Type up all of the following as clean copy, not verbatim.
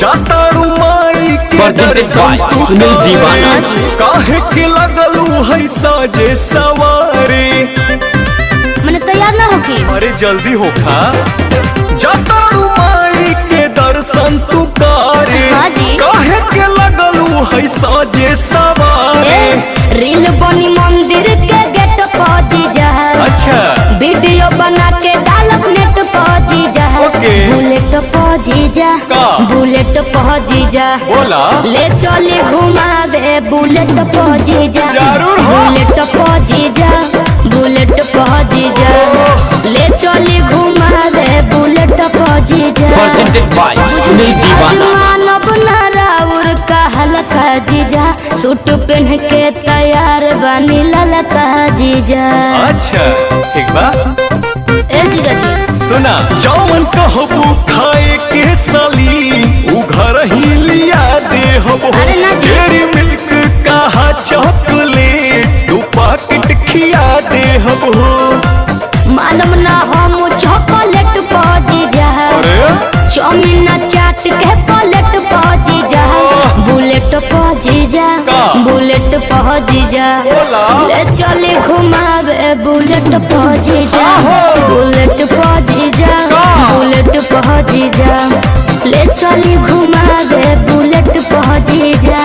जातारू माई के दर्शन तू दीवाना काहे के लगलू है साजे सवारे। मैंने तैयार ना होके अरे जल्दी होखा जातारू माई के दर्शन तू करे हाँ जी। काहे के लगलू है साजे सवारे। रील बनी मंदिर के गेट पहुंची जा। अच्छा वीडियो बना के डालब नेट पहुंची जा। ओके। बुलेट पहुंची जा का? बुलेट पहुंची जा। बोला ले चले घुमावे बुलेट पहुंची जा। जरूर हो। बुलेट पहुंची जा बुलेट पहुंची जा। ले चले घुमावे बुलेट पहुंची जा। दीवाना मानव नाराउर का हल्का जीजा सूट पहन के तैयार बनी ललका जीजा। अच्छा ठीक बा ए जीजा जी सुना जौन कहबू खाए के साली उ घर ही लिया दे हबो। अरे ना जी। डेयरी मिल्क कहा चॉकलेट तू पैकेट खिया दे हबो। मानव ना हम चॉकलेट पहुंची जा। चाउमीन चाट के प्लेट पहुंची जा। बुलेट पहुंची जा का? बुलेट पहुंची जा। बोला। ले चले घुमावे बुलेट पहुंची जा। बुलेट पहुंची जा का? बुलेट पहुंची जा। ले चले घुमावे बुलेट पहुंची जा।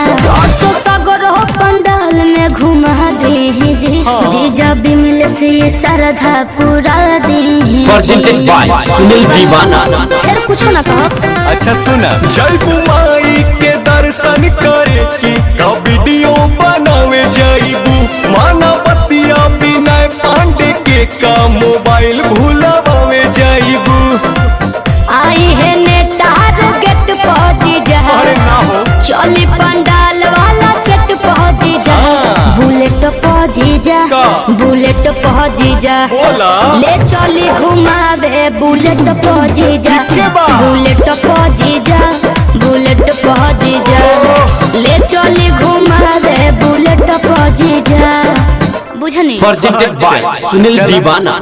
तो सागर हो पंडाल में घुमा दी जी जीजा भी मिले से ये श्रद्धा पूरा दी। दीवाना फिर कुछ ना कहो। अच्छा सुना जय माई के दर्शन करे की का वीडियो बनावे जाइबू। माना बतिया बिना पांडे के का मोबाइल भूलावे जाइबू। आई है नेटार गेट पहुंची जा। अरे ना हो चली पंडाल वाला सेट पहुंची जा। बुलेट पहुंची जा का? बुलेट पहुंची जा। बोला ले चली घुमावे बुलेट पहुंची जा। के बा? बुलेट पहुंची जा बुलेट पहुंची जा। ले चली घुमावे बुलेट पहुंची जा। बुझनी सुनील दीवाना।